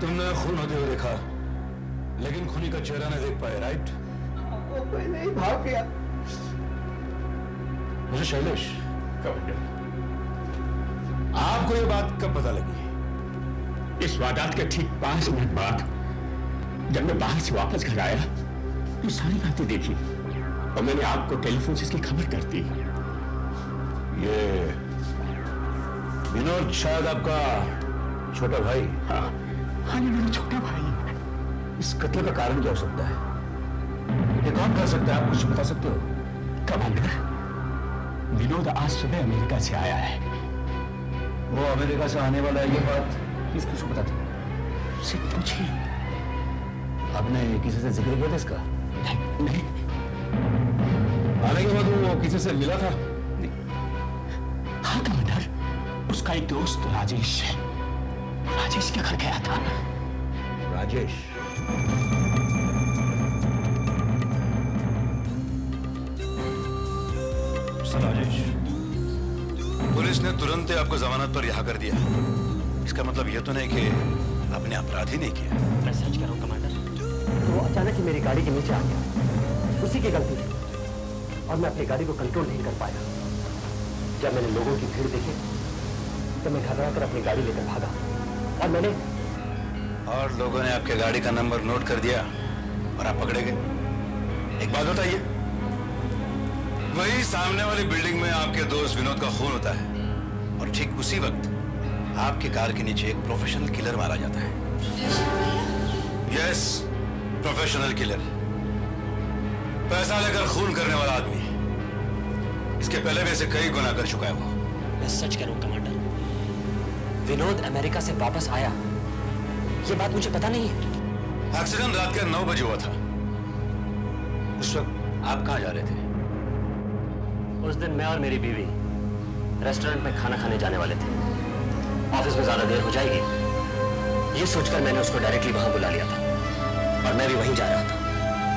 तुमने खून होते हुए देखा, लेकिन खूनी का चेहरा नहीं देख पाए, राइट? वो पहले ही भाग गया। मुझे शैलेश, आपको ये बात कब पता लगी? इस वारदात के ठीक 5 मिनट बाद जब मैं बाहर से वापस घर आया तो सारी बातें देखी और मैंने आपको टेलीफोन से इसकी खबर कर दी। ये विनोद शायद आपका छोटा भाई? हाँ, ये मेरा छोटा भाई। इस कत्ल का कारण क्या हो सकता है? ये कौन कर सकता है, आप कुछ बता सकते हो? कमांडर, विनोद आज सुबह अमेरिका से आया है। वो अमेरिका से आने वाला है, ये बात किसको पता था? उससे पूछिए। आपने किसी से जिक्र किया था इसका? नहीं। आने के बाद वो किसी से मिला था? हाँ कमांडर, उसका एक दोस्त राजेश है, राजेश के घर गया था। राजेश? राजेश, पुलिस ने तुरंत ही आपको जमानत पर रिहा कर दिया। इसका मतलब यह तो नहीं कि आपने अपराध ही नहीं किया। मैं सच कह रहा हूं कमांडर, तो अचानक ही मेरी गाड़ी के नीचे आ गया। उसी की गलती थी और मैं अपनी गाड़ी को कंट्रोल नहीं कर पाया। जब मैंने लोगों की भीड़ देखी तो मैं घबरा कर अपनी गाड़ी लेकर भागा और लोगों ने आपके गाड़ी का नंबर नोट कर दिया और आप पकड़े गए। एक बात बताइए, वही सामने वाली बिल्डिंग में आपके दोस्त विनोद का खून होता है और ठीक उसी वक्त आपकी कार के नीचे एक प्रोफेशनल किलर मारा जाता है। यस, प्रोफेशनल किलर, पैसा लेकर खून करने वाला आदमी। इसके पहले भी ऐसे कई गुनाह कर चुका है वो। मैं सच कह रहा हूं कमांडर, विनोद अमेरिका से वापस आया, ये बात मुझे पता नहीं है। एक्सीडेंट रात के 9 बजे हुआ था। उस वक्त आप कहां जा रहे थे? उस दिन मैं और मेरी बीवी रेस्टोरेंट में खाना खाने जाने वाले थे। ऑफिस में ज्यादा देर हो जाएगी, ये सोचकर मैंने उसको डायरेक्टली वहां बुला लिया था और मैं भी वहीं जा रहा था।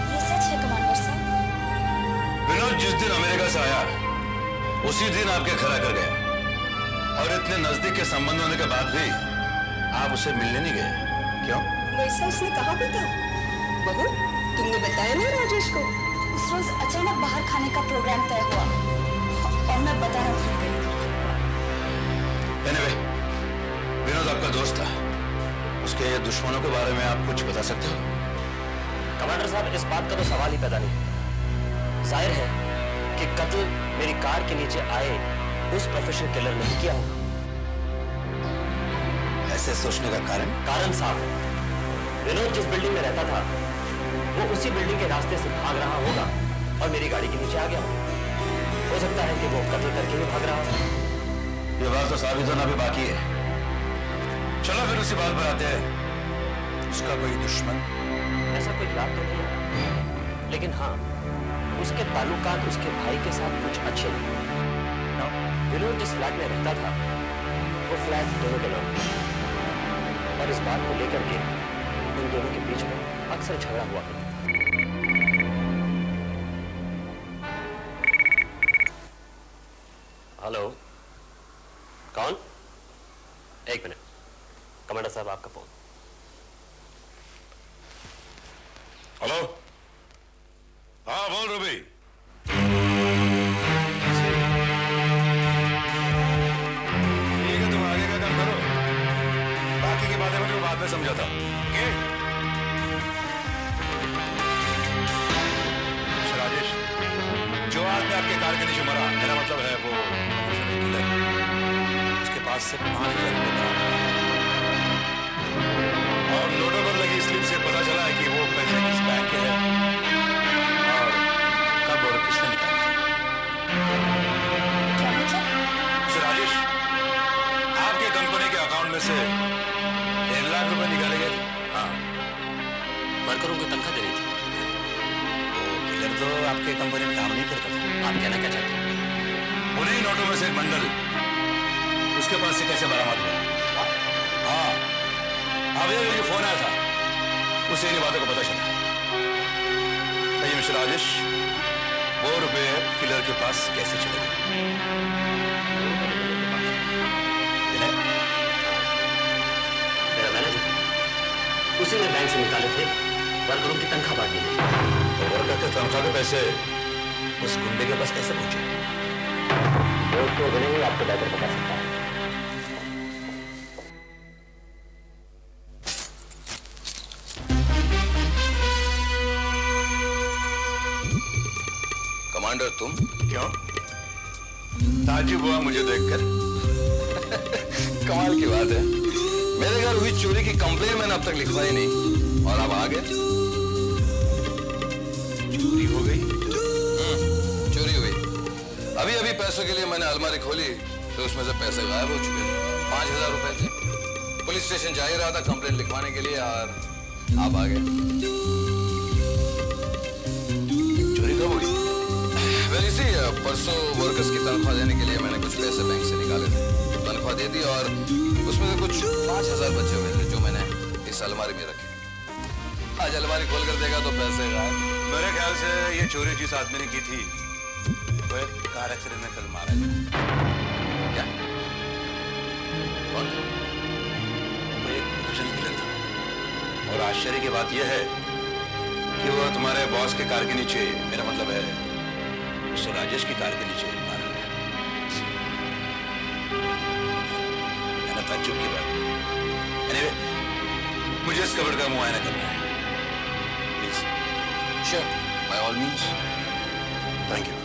ये सच है कमांडर साहब? विनोद जिस दिन अमेरिका से आया उसी दिन आपके घर आकर गया और इतने नजदीक के संबंध होने के बाद भी आप उसे मिलने नहीं गए। क्यों? वैसा उसने कहा भी था। बहू, तुमने बताया ना राजेश को? उस रोज अचानक बाहर खाने का प्रोग्राम तय हुआ और मैं बताना भूल गई। Anyway, विनोद आपका दोस्त था, उसके दुश्मनों के बारे में आप कुछ बता सकते हो? कमांडर साहब, इस बात का तो सवाल ही पैदा नहीं। जाहिर है कि कत्ल मेरी कार के नीचे आए उस प्रोफेशनल किलर ने किया होगा। ऐसे सोचने का कारण साहब, विनोद जिस बिल्डिंग में रहता था वो उसी बिल्डिंग के रास्ते से भाग रहा होगा और मेरी गाड़ी के नीचे आ गया होगा। हो सकता है कि वो कत्ल करके ही भाग रहा हो। ये बात तो साबित होना भी बाकी है। चलो फिर उसी बात पर आते हैं। उसका कोई दुश्मन? ऐसा कोई याद तो नहीं है, लेकिन हाँ, उसके ताल्लुकात उसके भाई के साथ कुछ अच्छे नहीं। विनोद जिस फ्लैट में रहता था वो फ्लैट दोनों के नाम था और इस बात को लेकर के उन दोनों के बीच में अक्सर झगड़ा हुआ करता था। हेलो, कौन? एक मिनट, कमांडर साहब आपका फोन। हेलो, हाँ बोल रहे भाई। ठीक है, तुम आगे का काम करो, बाकी की बातें मैं बाद में समझाता हूँ। ओके? राजेश, जो आदमी आपके कार के नीचे मरा, मेरा मतलब है वो किलर, उसके पास से 5,000 रुपये बरामद हुए और नोटों पर लगी स्लिप से पता चला है कि वो पैसे किस बैंक के हैं और कब और किसने निकाले थे। क्या मतलब? राजेश, आपके कंपनी के अकाउंट में से 1.5 लाख रुपए निकाले गए थे। हाँ, वर्करों को तनख्वाह देनी थी। वो किलर तो आपके कंपनी में काम नहीं करता था। आप कहना क्या चाहते हैं? उन्हीं नोटों में से एक बंडल उसके पास से कैसे बरामद हुआ? हाँ, अभी मुझे फोन आया था, उससे इन बातों को पता चला। कहिए मिस्टर राजेश, वो रुपए किलर के पास कैसे चले गए? मेरा मैनेजर उसी ने बैंक से निकाले थे वर्करों की तनख्वाह बांटने के लिए। तो वर्कर के तनख्वाह के पैसे उस गुंडे के पास कैसे पहुंचे? वो तो विनय ही आपको बेहतर बता सकता है। कमांडर तुम? क्यों? ताज्जुब हुआ मुझे देखकर? कमाल की बात है, मेरे घर हुई चोरी की कंप्लेन मैंने अब तक लिखवाई नहीं और अब आ गए। चोरी हो गई? चोरी हुई। अभी अभी पैसों के लिए मैंने अलमारी खोली तो उसमें से पैसे गायब हो चुके थे। 5,000 रुपए थे। पुलिस स्टेशन जा ही रहा था कंप्लेन लिखवाने के लिए और आप आ गए। चोरी कब हुई? वैसे इसी परसों वर्कर्स की तनख्वाह देने के लिए मैंने कुछ पैसे बैंक से निकाले थे, तनख्वाह दे दी और उसमें से कुछ 5,000 बचे हुए थे जो मैंने इस अलमारी में रखे। आज अलमारी खोल कर देखा तो पैसे गायब। मेरे ख्याल से ये चोरी जिस आदमी ने की थी वो एक कार एक्सीडेंट में कल मारा गया। क्या? कौन था? वो एक प्रोफेशनल किलर था और आश्चर्य की बात यह है कि वो तुम्हारे बॉस के कार के नीचे, मेरा मतलब है उस राजेश की कार के नीचे मारा गया। ताज्जुब की बात। Anyway, मुझे इस कबड़ का मुआयना करना है। Please. Sure, by all means. Thank you.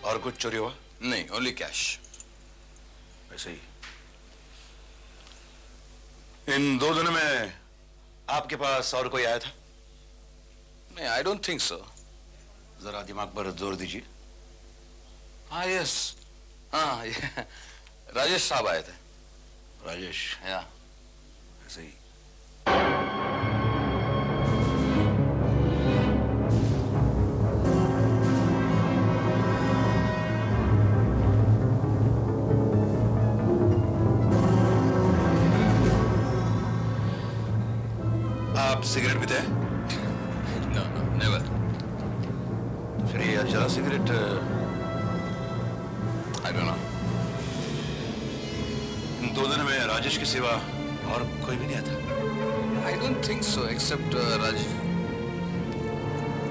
और कुछ चोरी हुआ? नहीं, ओनली कैश। ऐसे ही। इन 2 दिनों में आपके पास और कोई आया था? नहीं, आई डोंट थिंक सो। जरा दिमाग पर जोर दीजिए। हाँ, यस, हाँ, राजेश साहब आए थे। राजेश? या, ऐसे ही। आप सिगरेट पीते हैं? No, never. फिर ये जरा सिगरेट, I don't know. इन 2 दिनों में राजेश की सिवा और कोई भी नहीं आता? I don't think so, except Rajesh.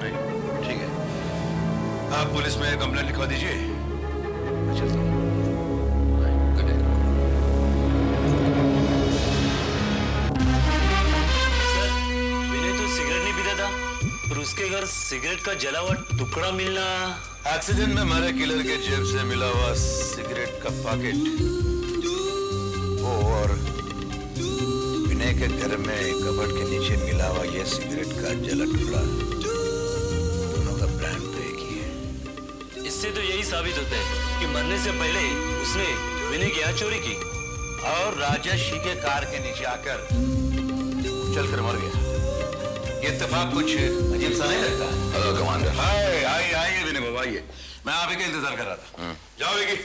नहीं, ठीक है। आप पुलिस में कंप्लेंट लिखवा दीजिए। मैं चलता हूँ। Good day. उसके घर सिगरेट का जला हुआ टुकड़ा मिलना। एक्सीडेंट में मारे किलर के जेब से मिला हुआ सिगरेट का पैकेट, वो और विनय के घर में कबर्ड के नीचे मिला हुआ ये सिगरेट का जला टुकड़ा, दोनों का ब्रांड तो एक ही है। इससे तो यही साबित होता है कि मरने से पहले उसने विनय की यहाँ चोरी की और राजेश के कार के नीचे आकर चलकर मर गया। ये इत्तेफाक कुछ अजीब सा नहीं लगता? Hello commander. आइए विनय बाबू, आइए। मैं आप ही का इंतजार कर रहा था। जाओ विकी,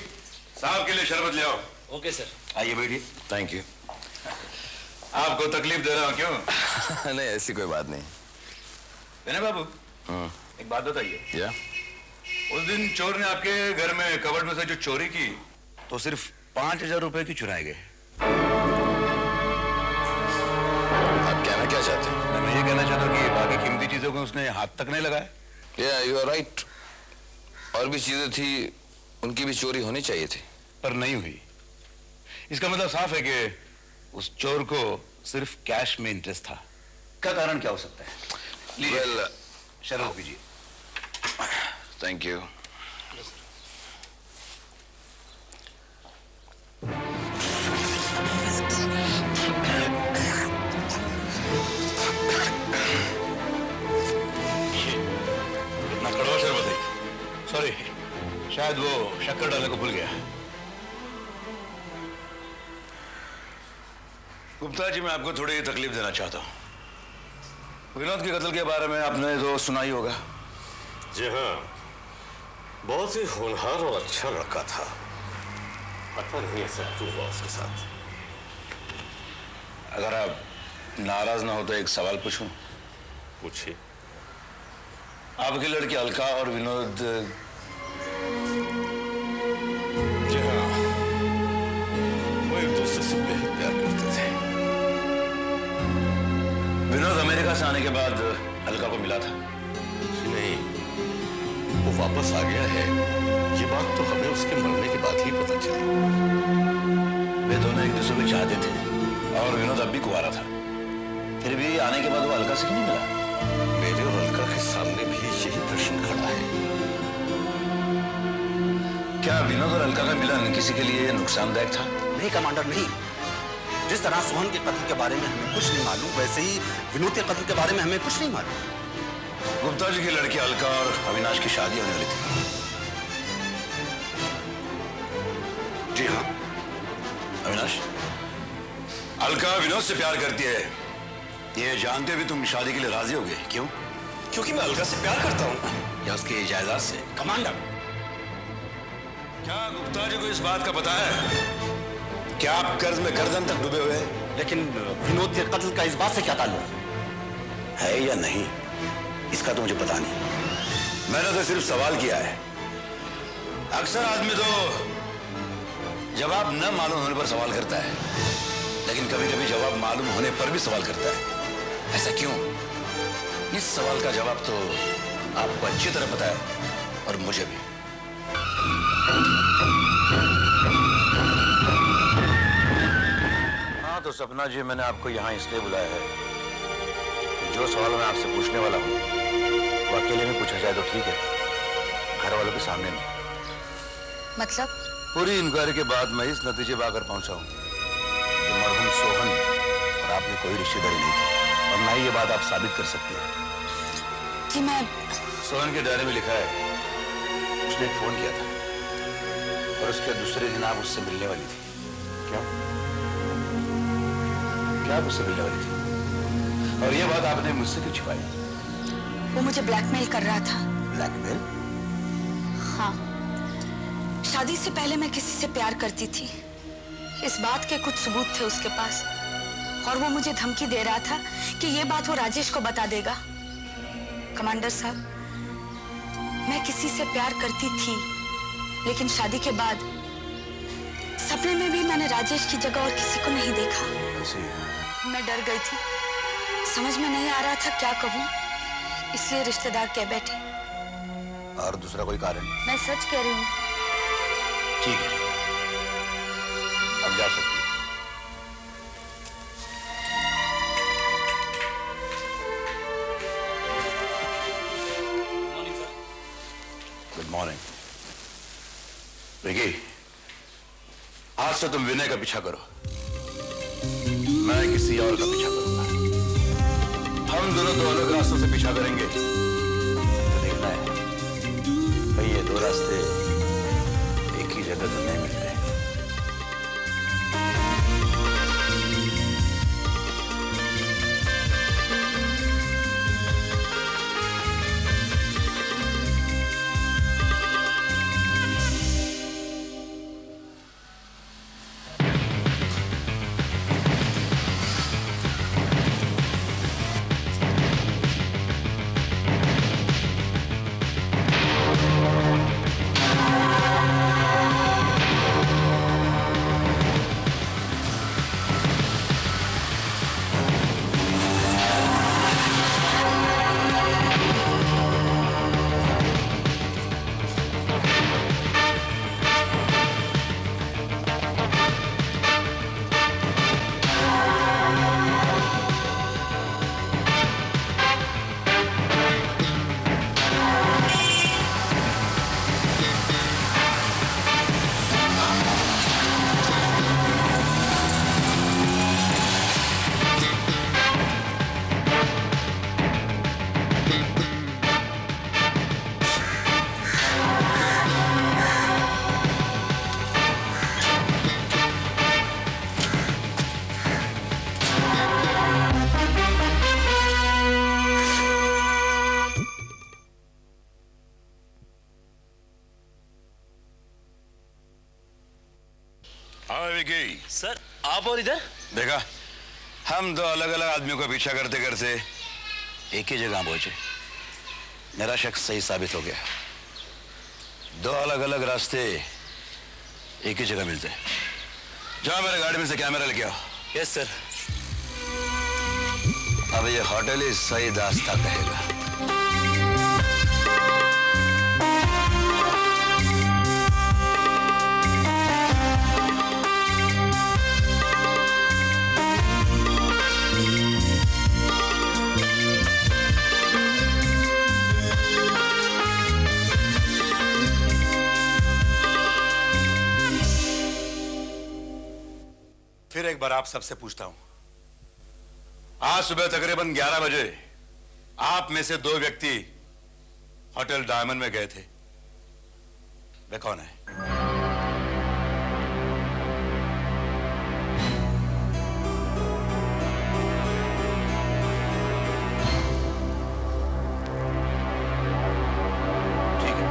साहब के लिए शरबत ले आओ। Okay sir. आइए बैठिए। Thank you. आपको तकलीफ दे रहा हूँ क्यों? नहीं, ऐसी कोई बात नहीं। विनय बाबू, एक बात बताइए। क्या? उस दिन चोर ने आपके घर में कबर्ड में से जो चोरी की तो सिर्फ 5,000 रुपए की चुराए गए। आप कहना क्या चाहते हैं? मैं ये कहना चाहता हूँ कि बाकी कीमती चीजों को उसने हाथ तक नहीं लगाया। Yeah, you are right. और भी चीजें थी, उनकी भी चोरी होनी चाहिए थी, पर नहीं हुई। इसका मतलब साफ है कि उस चोर को सिर्फ कैश में इंटरेस्ट था। का कारण क्या हो सकता है? वेल, शरबत पीजिए। Thank you. शायद वो शक्कर डालने को भूल गया। गुप्ता जी, मैं आपको थोड़ी तकलीफ देना चाहता हूं। विनोद के कत्ल के बारे में आपने तो सुना ही होगा। जी हाँ, बहुत ही होनहार और अच्छा लड़का था। पता नहीं ऐसा क्यों हुआ उसके साथ। अगर आप नाराज ना हो तो एक सवाल पूछूं? पूछिए। आपकी लड़की अलका और विनोद, जी हाँ, वो एक दूसरे से बेहद प्यार करते थे। विनोद अमेरिका से आने के बाद अलका को मिला था? जी नहीं, वो वापस आ गया है। ये बात तो हमें उसके मरने के बाद ही पता चली। वे दोनों एक दूसरे को चाहते थे और विनोद अब भी कुंवारा था। फिर भी आने के बाद वो अलका से क्यों नहीं मिला? मेरे और अलका के सामने भी यही प्रश्न खड़ा है। क्या विनोद और अलका का मिलन किसी के लिए नुकसानदायक था? नहीं कमांडर, नहीं। जिस तरह सोहन के कत्ल के बारे में हमें कुछ नहीं मालूम, वैसे ही विनोद के कत्ल के बारे में हमें कुछ नहीं मालूम। गुप्ता जी की लड़की अलका और अविनाश की शादी होने वाली थी। जी हाँ अविनाश, अलका विनोद से प्यार करती है, ये जानते हुए तुम शादी के लिए राजी हो गए। क्यों? क्योंकि मैं अलका से प्यार करता हूँ। या उसके जायदाद से? कमांडर, क्या गुप्ता जी को इस बात का पता है क्या आप कर्ज में गर्दन तक डूबे हुए हैं? लेकिन विनोद के कत्ल का इस बात से क्या ताल्लुक है या नहीं इसका तो मुझे पता नहीं। मैंने तो सिर्फ सवाल किया है। अक्सर आदमी तो जवाब न मालूम होने पर सवाल करता है, लेकिन कभी कभी जवाब मालूम होने पर भी सवाल करता है। ऐसा क्यों? इस सवाल का जवाब तो आपको अच्छी तरह पता है और मुझे भी। हाँ तो सपना जी, मैंने आपको यहाँ इसलिए बुलाया है कि जो सवाल मैं आपसे पूछने वाला हूँ वो अकेले में पूछा जाए तो ठीक है, घर वालों के सामने नहीं। मतलब? पूरी इंक्वायरी के बाद मैं इस नतीजे पर आकर पहुंचा हूं कि मरहूम सोहन और आपने कोई रिश्तेदारी नहीं की, और ना ही ये बात आप साबित कर सकती हैं कि मैं... सोहन के डायरी में लिखा है उसने एक फोन किया था और उसके दूसरे दिन आप उससे मिलने वाली थी। क्या क्या आप उससे मिलने वाली थी? और ये बात आपने मुझसे क्यों छिपाई? वो मुझे ब्लैकमेल कर रहा था। ब्लैकमेल? हाँ, शादी से पहले मैं किसी से प्यार करती थी, इस बात के कुछ सबूत थे उसके पास, और वो मुझे धमकी दे रहा था कि ये बात वो राजेश को बता देगा। कमांडर साहब, मैं किसी से प्यार करती थी, लेकिन शादी के बाद सपने में भी मैंने राजेश की जगह और किसी को नहीं देखा। मैं डर गई थी, समझ में नहीं आ रहा था क्या कहूँ, इसलिए रिश्तेदार कह बैठे। और दूसरा कोई कारण? मैं सच कह रही हूँ। ठीक है, अब जा सकती हैं। Good morning. विकी, आज से तुम विनय का पीछा करो, मैं किसी और का पीछा करूंगा। हम दोनों दो अलग रास्तों से पीछा करेंगे, तो देखना है भाई ये दो रास्ते एक ही जगह तो नहीं मिलते। सर आप और इधर? देखा, हम दो अलग अलग आदमियों का पीछा करते करते एक ही जगह पहुंचे। मेरा शख्स सही साबित हो गया। दो अलग अलग रास्ते एक ही जगह मिलते हैं। जाओ मेरे गाड़ी में से कैमरा लेके आओ। Yes sir. अब ये होटल ही सही दास्ता कहेगा। फिर एक बार आप सबसे पूछता हूं, आज सुबह तकरीबन 11 बजे आप में से दो व्यक्ति होटल डायमंड में गए थे। वे कौन है? ठीक है,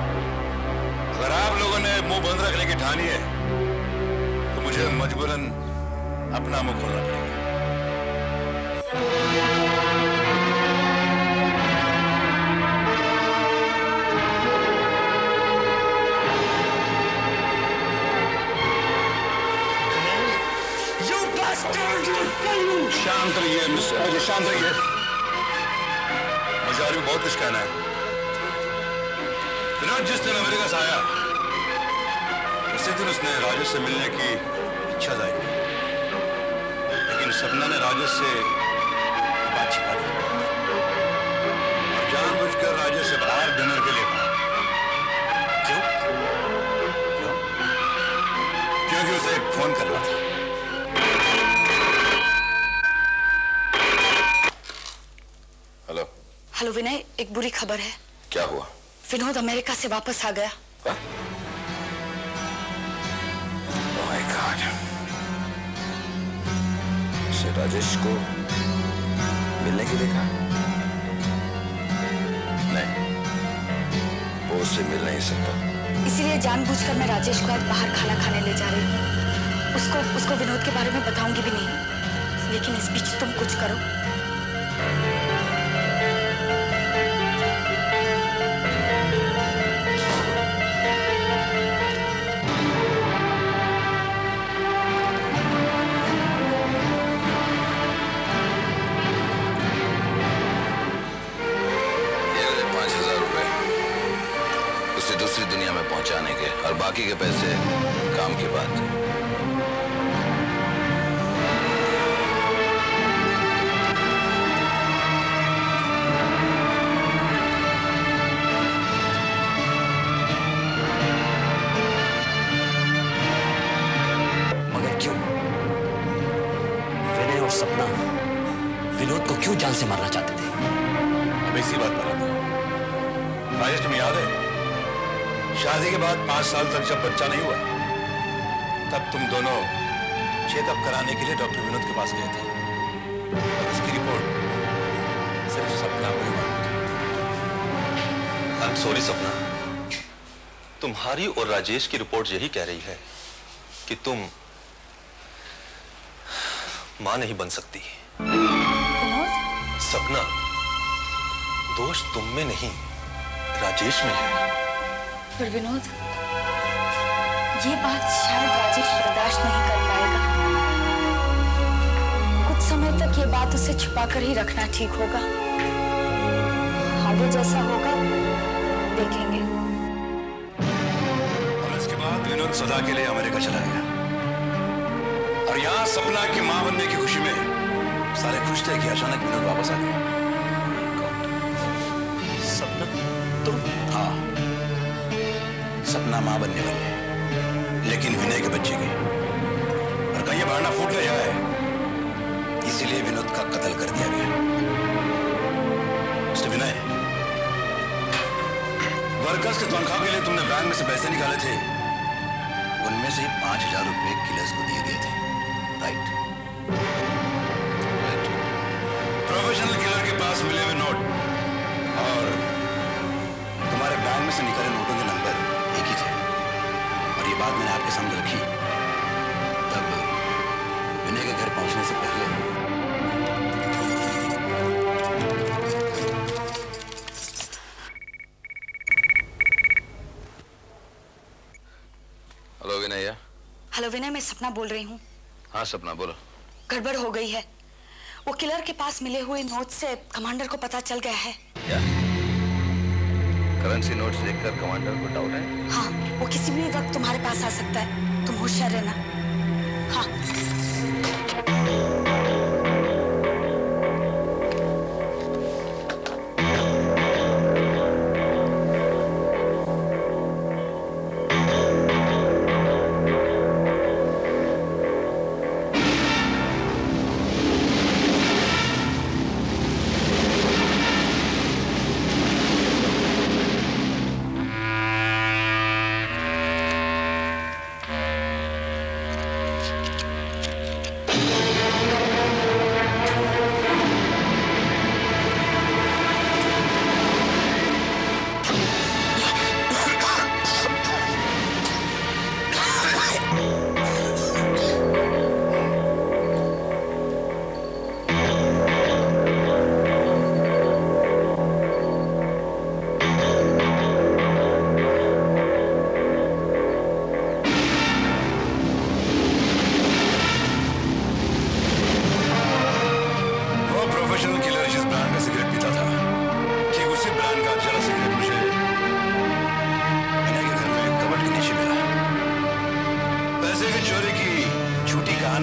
अगर आप लोगों ने मुंह बंद रखने की ठानी है तो मुझे मजबूरन अपना मुंह खोलना पड़ेगा। शांत रहिए मिस्टर अजय, शांत रहिए। मुझे और भी बहुत कुछ कहना है। विनोद जिस दिन अमेरिका से आया उसी दिन उसने राजेश से मिलने की इच्छा जाहिर की, लेकिन सपना ने राजेश से बात छिपा दी और जानबूझकर राजेश से बाहर डिनर के लिए कहा। क्यों? क्योंकि उसे एक फोन करना था। हेलो। हेलो विनय, एक बुरी खबर है। क्या हुआ? विनोद अमेरिका से वापस आ गया। Oh my God। उसे राजेश को मिलने के लिए कहा? नहीं, वो उससे मिल नहीं सकता। इसीलिए जानबूझकर मैं राजेश को आज बाहर खाना खाने ले जा रही हूँ। उसको विनोद के बारे में बताऊंगी भी नहीं, लेकिन इस बीच तुम कुछ करो। दूसरी दुनिया में पहुंचाने के, और बाकी के पैसे काम के बाद। मगर क्यों? विनय और सपना विनोद को क्यों जान से मारना चाहते थे? अब इसी बात पर आता हूं। राजेश, तुम्हें याद है शादी के बाद 5 साल तक जब बच्चा नहीं हुआ तब तुम दोनों चेकअप कराने के लिए डॉक्टर विनोद के पास गए थे और उसकी रिपोर्ट सिर्फ सपना को ही मालूम थी। आई एम सॉरी सपना, तुम्हारी और राजेश की रिपोर्ट यही कह रही है कि तुम मां नहीं बन सकती। सपना, दोष तुम में नहीं राजेश में है। पर विनोद, ये बात शायद राजेश बर्दाश्त नहीं कर पाएगा। कुछ समय तक ये बात उसे छुपाकर ही रखना ठीक होगा। आगे जैसा होगा देखेंगे। और इसके बाद विनोद सदा के लिए अमेरिका चला गया और यहाँ सपना की मां बनने की खुशी में सारे खुश थे कि अचानक विनोद वापस आ गया। सपना तुम? हाँ, सपना मां बनने वाली है, लेकिन विनय के बच्चे की। और कहीं भाड़ना फूट न जाए इसीलिए विनोद का कत्ल कर दिया गया। मिस्टर विनय, वर्कर्स की तनख्वाह के लिए तुमने बैंक में से पैसे निकाले थे, उनमें से 5,000 रुपए किलर्स को दिए गए थे, राइट? प्रोफेशनल किलर के पास मिले हुए नोट और तुम्हारे बैंक में से निकले नोटों के नंबर एक ही थे। और ये बात मैंने आपके सामने रखी तब पहुंचने से पहले। हेलो विनय। हेलो विनय, मैं सपना बोल रही हूँ। हाँ सपना बोलो। गड़बड़ हो गई है। वो किलर के पास मिले हुए नोट से कमांडर को पता चल गया है। क्या करेंसी नोट्स देखकर कमांडर को डाउट है? हाँ, वो किसी भी वक्त तुम्हारे पास आ सकता है। तुम होशियार रहना। हाँ।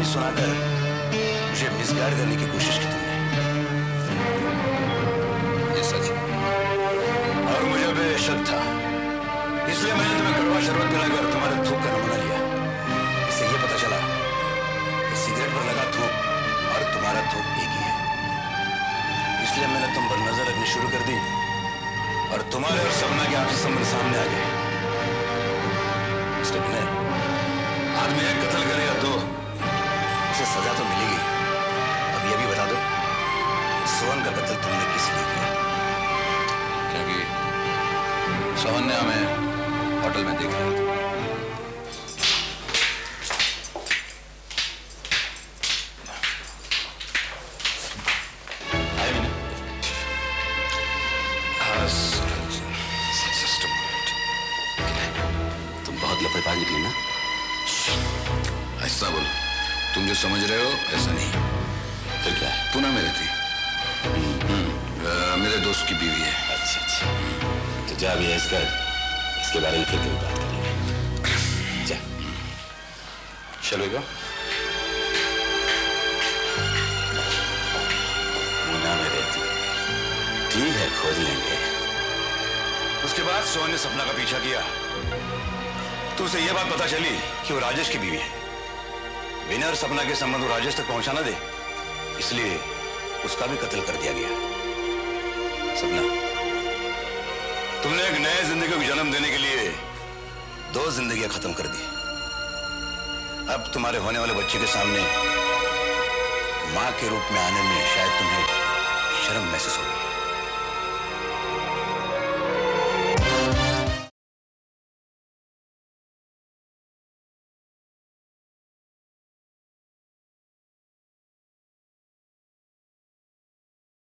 सुनाकर मुझे मिसगाइड करने की कोशिश की तुमने। ये सच और मुझे भी शक था, इसलिए मैंने तुम्हें कड़वा शरबत पिलाकर तुम्हारे थूक का नमूना लिया। इससे ये पता चला कि सिगरेट पर लगा थूक और तुम्हारा थूक एक ही है। इसलिए मैंने तुम पर नजर रखनी शुरू कर दी और तुम्हारे और सपना के आपसी संबंध सामने आ गए। आदमी एक कत्ल करे या दो, उसे सजा तो मिलेगी। अब ये भी बता दो, सोहन का कत्ल तुमने किस लिए किया? क्योंकि सोहन ने हमें होटल में देख लिया। तुम बहुत लपेटबाज निकली ना। ऐसा बोलो, तुम जो समझ रहे हो ऐसा नहीं। फिर क्या है? पुणे में रहती, मेरे दोस्त की बीवी है। अच्छा अच्छा, तो जा भी है इसके बारे में फिर कभी बात करेंगे। जा चलो गो। पुणे में रहती है, ठीक है, खोज लेंगे। उसके बाद सोहन ने सपना का पीछा किया तो उसे यह बात पता चली कि वो राजेश की बीवी है। विनय और सपना के संबंध वो राजेश तक पहुंचा ना दे, इसलिए उसका भी कत्ल कर दिया गया। सपना, तुमने एक नए जिंदगी को जन्म देने के लिए दो जिंदगियां खत्म कर दी। अब तुम्हारे होने वाले बच्चे के सामने मां के रूप में आने में शायद तुम्हें शर्म महसूस होगी।